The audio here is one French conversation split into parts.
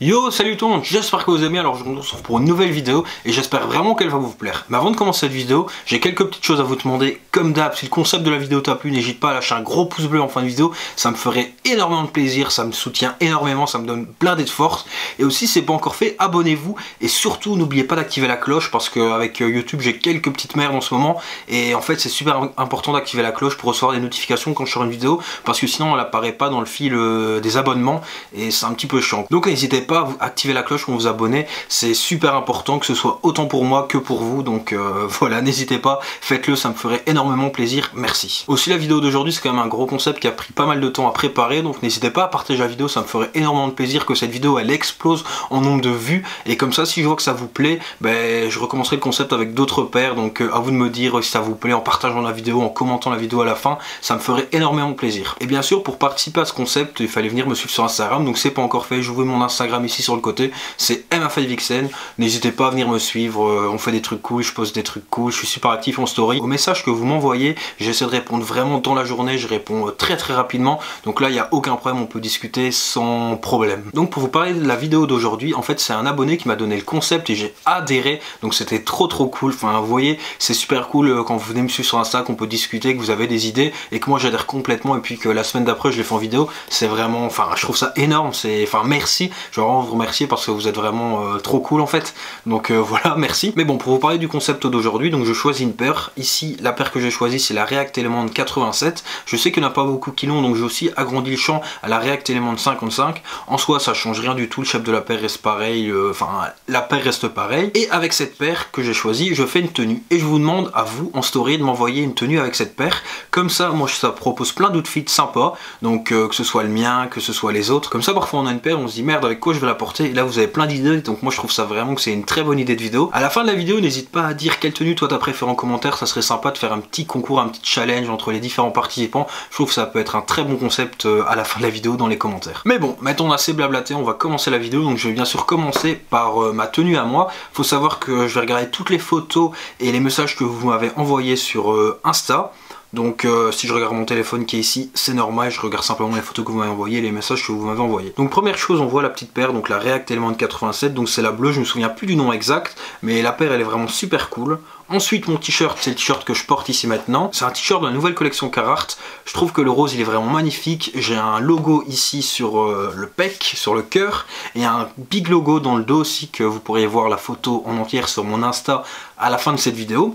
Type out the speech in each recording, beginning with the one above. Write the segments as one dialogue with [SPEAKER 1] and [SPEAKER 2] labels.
[SPEAKER 1] Yo, salut tout le monde, j'espère que vous aimez. Alors je vous retrouve pour une nouvelle vidéo et j'espère vraiment qu'elle va vous plaire. Mais avant de commencer cette vidéo, j'ai quelques petites choses à vous demander. Comme d'hab, si le concept de la vidéo t'a plu, n'hésite pas à lâcher un gros pouce bleu en fin de vidéo. Ça me ferait énormément de plaisir, ça me soutient énormément, ça me donne plein de force. Et aussi, si c'est pas encore fait, abonnez-vous. Et surtout, n'oubliez pas d'activer la cloche parce qu'avec YouTube, j'ai quelques petites merdes en ce moment. Et en fait, c'est super important d'activer la cloche pour recevoir des notifications quand je sors une vidéo. Parce que sinon, elle apparaît pas dans le fil des abonnements. Et c'est un petit peu chiant. Donc n'hésitez pas à activer la cloche quand vous abonnez, c'est super important que ce soit autant pour moi que pour vous, donc voilà, n'hésitez pas, faites-le, ça me ferait énormément plaisir, merci. Aussi la vidéo d'aujourd'hui c'est quand même un gros concept qui a pris pas mal de temps à préparer, donc n'hésitez pas à partager la vidéo, ça me ferait énormément de plaisir que cette vidéo elle explose en nombre de vues, et comme ça si je vois que ça vous plaît, ben, je recommencerai le concept avec d'autres paires, donc à vous de me dire si ça vous plaît en partageant la vidéo, en commentant la vidéo à la fin, ça me ferait énormément plaisir. Et bien sûr pour participer à ce concept, il fallait venir me suivre sur Instagram, donc c'est pas encore fait, je vous mets mon Instagram ici sur le côté, c'est MA5Vixen, n'hésitez pas à venir me suivre, on fait des trucs cool, je poste des trucs cool, je suis super actif en story. Aux messages que vous m'envoyez, j'essaie de répondre vraiment dans la journée, je réponds très rapidement, donc là il n'y a aucun problème, on peut discuter sans problème. Donc pour vous parler de la vidéo d'aujourd'hui, en fait c'est un abonné qui m'a donné le concept et j'ai adhéré, donc c'était trop cool, enfin vous voyez, c'est super cool quand vous venez me suivre sur Insta, qu'on peut discuter, que vous avez des idées et que moi j'adhère complètement et puis que la semaine d'après je les fais en vidéo, c'est vraiment, enfin je trouve ça énorme, c'est, enfin merci, je veux vraiment vous remercier parce que vous êtes vraiment trop cool en fait, donc voilà, merci. Mais bon, pour vous parler du concept d'aujourd'hui, donc je choisis une paire. Ici la paire que j'ai choisie c'est la React Element 87, je sais qu'il n'y en a pas beaucoup qui l'ont, donc j'ai aussi agrandi le champ à la React Element 55. En soi ça change rien du tout, le shape de la paire reste pareil, enfin la paire reste pareille, et avec cette paire que j'ai choisie je fais une tenue, et je vous demande à vous en story de m'envoyer une tenue avec cette paire, comme ça moi ça propose plein d'outfits sympas, donc que ce soit le mien, que ce soit les autres, comme ça parfois on a une paire, on se dit merde avec quoi je vais la porter, et là vous avez plein d'idées, donc moi je trouve ça vraiment que c'est une très bonne idée de vidéo. À la fin de la vidéo, n'hésite pas à dire quelle tenue toi t'as préféré en commentaire, ça serait sympa de faire un petit concours, un petit challenge entre les différents participants, je trouve que ça peut être un très bon concept à la fin de la vidéo dans les commentaires. Mais bon, maintenant on a assez blablaté, on va commencer la vidéo, donc je vais bien sûr commencer par ma tenue à moi. Faut savoir que je vais regarder toutes les photos et les messages que vous m'avez envoyés sur Insta. Donc si je regarde mon téléphone qui est ici, c'est normal, je regarde simplement les photos que vous m'avez envoyées et les messages que vous m'avez envoyés. Donc première chose, on voit la petite paire, donc la React Element 87, donc c'est la bleue, je me souviens plus du nom exact, mais la paire elle est vraiment super cool. Ensuite mon t-shirt, c'est le t-shirt que je porte ici maintenant, c'est un t-shirt de la nouvelle collection Carhartt, je trouve que le rose il est vraiment magnifique, j'ai un logo ici sur le pec, sur le cœur, et un big logo dans le dos aussi que vous pourriez voir la photo en entière sur mon Insta à la fin de cette vidéo.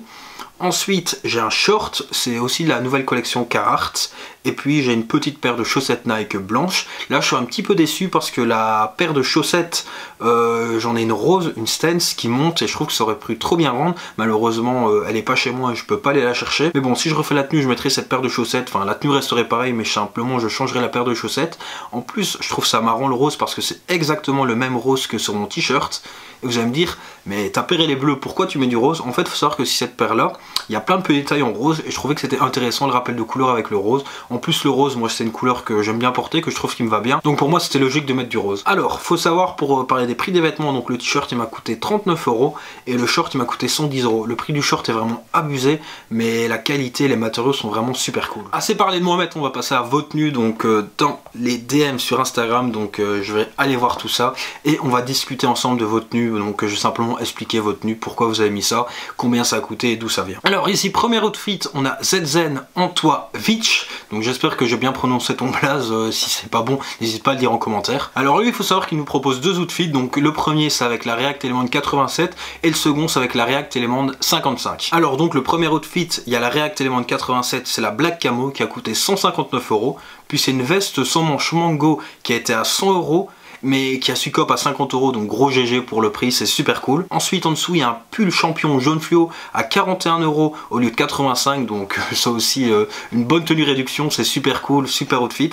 [SPEAKER 1] Ensuite j'ai un short, c'est aussi de la nouvelle collection Carhartt, et puis j'ai une petite paire de chaussettes Nike blanches. Là je suis un petit peu déçu parce que la paire de chaussettes, j'en ai une rose, une Stance qui monte et je trouve que ça aurait pu trop bien rendre. Malheureusement elle est pas chez moi et je peux pas aller la chercher. Mais bon, si je refais la tenue je mettrai cette paire de chaussettes, enfin la tenue resterait pareille mais simplement je changerai la paire de chaussettes. En plus je trouve ça marrant le rose parce que c'est exactement le même rose que sur mon t-shirt. Et vous allez me dire, mais ta paire elle est bleue, pourquoi tu mets du rose? En fait il faut savoir que si cette paire là, il y a plein de petits détails en rose et je trouvais que c'était intéressant le rappel de couleur avec le rose. En plus le rose, moi c'est une couleur que j'aime bien porter, que je trouve qui me va bien, donc pour moi c'était logique de mettre du rose. Alors faut savoir, pour parler des prix des vêtements, donc le t-shirt il m'a coûté 39 € et le short il m'a coûté 110 €. Le prix du short est vraiment abusé, mais la qualité, les matériaux sont vraiment super cool. Assez parlé de moi maintenant, on va passer à vos tenues, donc dans les DM sur Instagram, donc je vais aller voir tout ça et on va discuter ensemble de vos tenues, donc je vais simplement expliquer vos tenues, pourquoi vous avez mis ça, combien ça a coûté et d'où ça vient. Alors ici premier outfit, on a Zenzen Antoine-Vitch, donc j'espère que j'ai bien prononcé ton blaze, si c'est pas bon n'hésite pas à le dire en commentaire. Alors lui il faut savoir qu'il nous propose deux outfits, donc le premier c'est avec la React Element 87 et le second c'est avec la React Element 55. Alors donc le premier outfit, il y a la React Element 87, c'est la Black Camo qui a coûté 159 €, puis c'est une veste sans manche Mango qui a été à 100 € mais qui a su cop à 50 €, donc gros GG pour le prix, c'est super cool. Ensuite en dessous il y a un pull champion jaune fluo à 41 € au lieu de 85, donc ça aussi une bonne tenue réduction, c'est super cool, super outfit.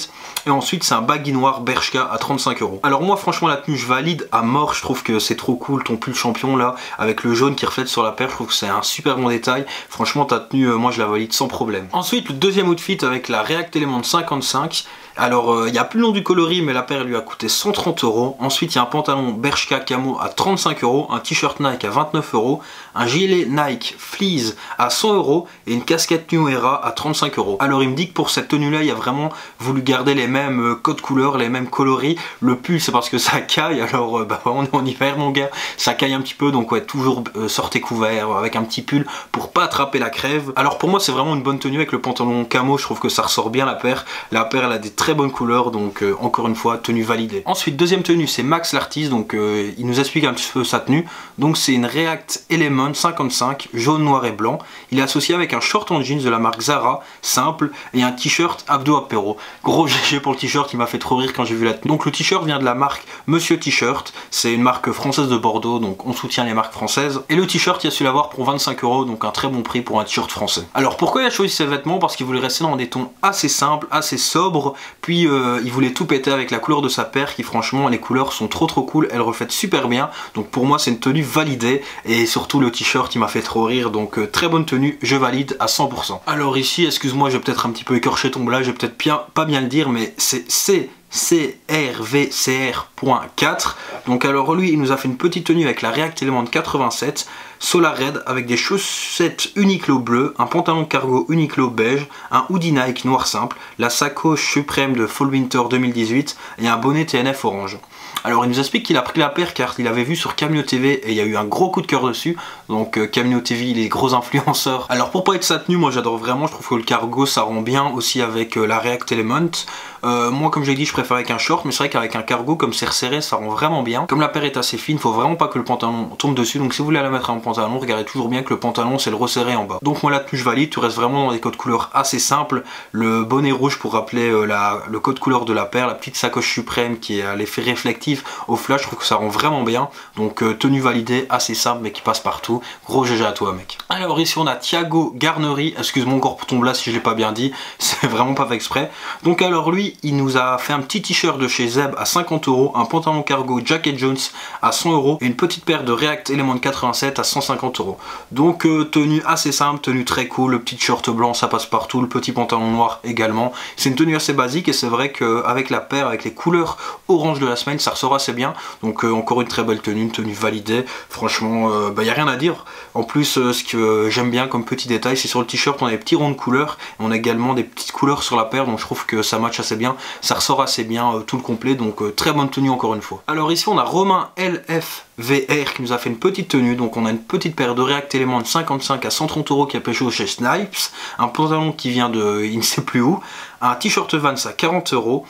[SPEAKER 1] Et ensuite c'est un baggy noir Bershka à 35 €. Alors moi franchement la tenue je valide à mort, je trouve que c'est trop cool ton pull champion là, avec le jaune qui reflète sur la paire, je trouve que c'est un super bon détail. Franchement ta tenue, moi je la valide sans problème. Ensuite le deuxième outfit avec la React Element 55, Alors il y a plus le nom du coloris, mais la paire lui a coûté 130 €. Ensuite il y a un pantalon Bershka Camo à 35 €, un t-shirt Nike à 29 €, un gilet Nike Fleece à 100 € et une casquette New Era à 35 €. Alors il me dit que pour cette tenue là il a vraiment voulu garder les mêmes codes couleurs, les mêmes coloris. Le pull c'est parce que ça caille, alors bah, on est en hiver mon gars, ça caille un petit peu, donc ouais, toujours sortez couvert avec un petit pull pour pas attraper la crève. Alors pour moi c'est vraiment une bonne tenue avec le pantalon camo, je trouve que ça ressort bien la paire. La paire elle a des très bonnes couleurs, donc encore une fois tenue validée. Ensuite deuxième tenue c'est Max l'artiste, donc il nous explique un petit peu sa tenue. Donc c'est une React Element 55 jaune, noir et blanc. Il est associé avec un short en jeans de la marque Zara simple et un t-shirt Abdo Apéro. Gros GG pour le t-shirt, il m'a fait trop rire quand j'ai vu la tenue. Donc le t-shirt vient de la marque Monsieur T-shirt, c'est une marque française de Bordeaux, donc on soutient les marques françaises. Et le t-shirt il a su l'avoir pour 25 €, donc un très bon prix pour un t-shirt français. Alors pourquoi il a choisi ces vêtements? Parce qu'il voulait rester dans des tons assez simples, assez sobres, puis il voulait tout péter avec la couleur de sa paire qui franchement les couleurs sont trop cool, elles reflètent super bien, donc pour moi c'est une tenue validée et surtout le t-shirt il m'a fait trop rire, donc très bonne tenue, je valide à 100%. Alors ici, excuse-moi, je vais peut-être un petit peu écorcher ton blague, je vais peut-être pas bien le dire, mais c'est CRVCR.4. Donc alors lui il nous a fait une petite tenue avec la React Element 87 Solar Red avec des chaussettes Uniqlo bleu, un pantalon cargo Uniqlo beige, un hoodie Nike noir simple, la sacoche suprême de Fall Winter 2018 et un bonnet TNF orange. Alors il nous explique qu'il a pris la paire car il avait vu sur Cameo TV et il y a eu un gros coup de cœur dessus. Donc Cameo TV, il est gros influenceur. Alors pour parler de sa tenue, moi j'adore vraiment, je trouve que le cargo ça rend bien aussi avec la React Element. Moi comme j'ai dit je préfère avec un short, mais c'est vrai qu'avec un cargo comme c'est resserré ça rend vraiment bien. Comme la paire est assez fine, faut vraiment pas que le pantalon tombe dessus, donc si vous voulez la mettre en pantalon, regardez toujours bien que le pantalon c'est le resserré en bas. Donc moi la tenue je valide, tu restes vraiment dans des codes couleurs assez simples. Le bonnet rouge pour rappeler le code couleur de la paire, la petite sacoche suprême qui a l'effet réflectif au flash, je trouve que ça rend vraiment bien. Donc tenue validée, assez simple mais qui passe partout. Gros GG à toi mec. Alors ici on a Thiago Garnery, excuse-moi encore pour ton blast si je l'ai pas bien dit, c'est vraiment pas fait exprès. Donc alors lui il nous a fait un petit t-shirt de chez Zeb à 50 €, un pantalon cargo Jack & Jones à 100 € et une petite paire de React Element 87 à 150 €. Donc tenue assez simple, tenue très cool, le petit short blanc ça passe partout, le petit pantalon noir également. C'est une tenue assez basique et c'est vrai qu'avec la paire, avec les couleurs orange de la semaine, ça ressort assez bien. Donc encore une très belle tenue, une tenue validée. Franchement, y a rien à dire. En plus, ce que j'aime bien comme petit détail, c'est sur le t-shirt, on a des petits ronds de couleurs. On a également des petites couleurs sur la paire, donc je trouve que ça match assez bien. Ça ressort assez bien tout le complet, donc très bonne tenue encore une fois. Alors ici, on a Romain LFVR qui nous a fait une petite tenue. Donc on a une petite paire de React Element 55 à 130 € qui a pêché chez Snipes, un pantalon qui vient de il ne sait plus où, un t-shirt Vans à 40 €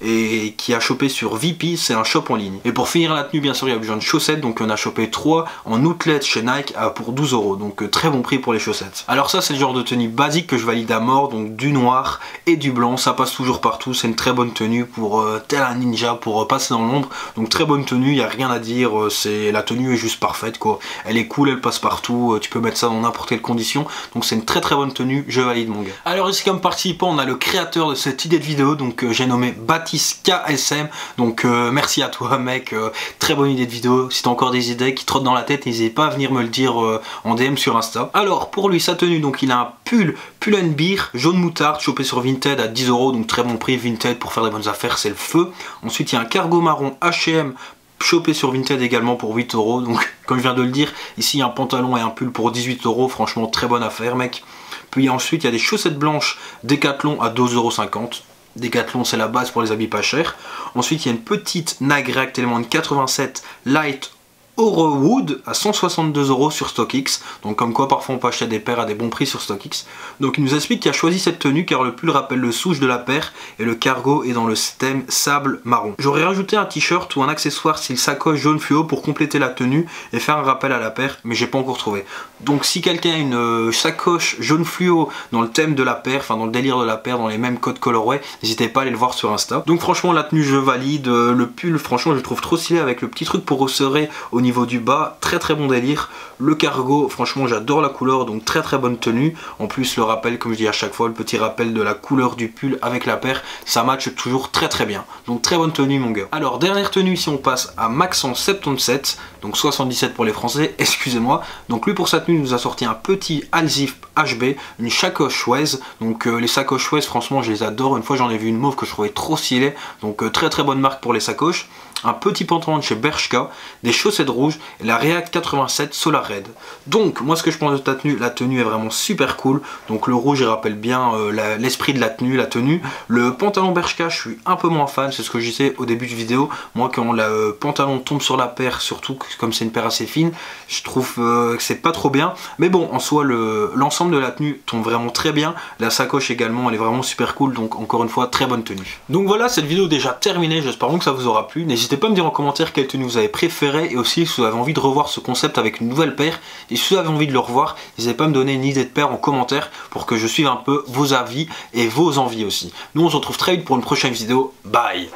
[SPEAKER 1] et qui a chopé sur VP, c'est un shop en ligne. Et pour finir la tenue, bien sûr, il y a besoin de chaussettes, donc on a chopé 3 en outlet chez Nike pour 12 €, donc très bon prix pour les chaussettes. Alors ça, c'est le genre de tenue basique que je valide à mort, donc du noir et du blanc, ça passe toujours partout, c'est une très bonne tenue pour tel un ninja, pour passer dans l'ombre, donc très bonne tenue, il n'y a rien à dire, la tenue est juste parfaite quoi, elle est cool, elle passe partout, tu peux mettre ça dans n'importe quelle condition, donc c'est une très bonne tenue, je valide mon gars. Alors ici comme participant, on a le créateur de cette idée de vidéo, donc j'ai nommé Baptiste KSM, donc merci à toi mec, très bonne idée de vidéo. Si t'as encore des idées qui trottent dans la tête, n'hésite pas à venir me le dire en DM sur Insta. Alors pour lui sa tenue, donc il a un pull Beer jaune moutarde chopé sur Vinted à 10 €, donc très bon prix. Vinted pour faire des bonnes affaires c'est le feu. Ensuite il y a un cargo marron H&M chopé sur Vinted également pour 8 €, donc comme je viens de le dire, ici il y a un pantalon et un pull pour 18 €, franchement très bonne affaire mec. Puis ensuite il y a des chaussettes blanches Decathlon à 2,50 €. Decathlon c'est la base pour les habits pas chers. Ensuite il y a une petite Nike React Element 87 Light Eurowood à 162 € sur StockX, donc comme quoi parfois on peut acheter des paires à des bons prix sur StockX. Donc il nous explique qu'il a choisi cette tenue car le pull rappelle le souche de la paire et le cargo est dans le thème sable marron. J'aurais rajouté un t-shirt ou un accessoire style sacoche jaune fluo pour compléter la tenue et faire un rappel à la paire, mais j'ai pas encore trouvé. Donc si quelqu'un a une sacoche jaune fluo dans le thème de la paire, enfin dans le délire de la paire, dans les mêmes codes colorway, n'hésitez pas à aller le voir sur Insta. Donc franchement la tenue je valide, le pull franchement je le trouve trop stylé avec le petit truc pour resserrer au niveau du bas, très bon délire. Le cargo, franchement j'adore la couleur, donc très bonne tenue. En plus le rappel, comme je dis à chaque fois, le petit rappel de la couleur du pull avec la paire, ça match toujours très bien. Donc très bonne tenue mon gars. Alors dernière tenue, si on passe à Maxence 77, donc 77 pour les français, excusez-moi. Donc lui pour sa tenue nous a sorti un petit Alzip HB, une sacoche Waze. Donc les sacoches Waze, franchement je les adore. Une fois j'en ai vu une mauve que je trouvais trop stylée, donc très bonne marque pour les sacoches. Un petit pantalon de chez Bershka, des chaussettes rouges et la React 87 Solar Red. Donc moi ce que je pense de ta tenue, la tenue est vraiment super cool. Donc le rouge il rappelle bien l'esprit de la tenue, Le pantalon Bershka je suis un peu moins fan, c'est ce que je disais au début de vidéo. Moi quand le pantalon tombe sur la paire, surtout comme c'est une paire assez fine, je trouve que c'est pas trop bien. Mais bon en soi l'ensemble de la tenue tombe vraiment très bien. La sacoche également elle est vraiment super cool, donc encore une fois très bonne tenue. Donc voilà, cette vidéo est déjà terminée, j'espère que ça vous aura plu. N'hésitez pas à me dire en commentaire quelle tenue vous avez préférée et aussi si vous avez envie de revoir ce concept avec une nouvelle paire. Et si vous avez envie de le revoir, n'hésitez pas à me donner une idée de paire en commentaire pour que je suive un peu vos avis et vos envies aussi. Nous on se retrouve très vite pour une prochaine vidéo. Bye!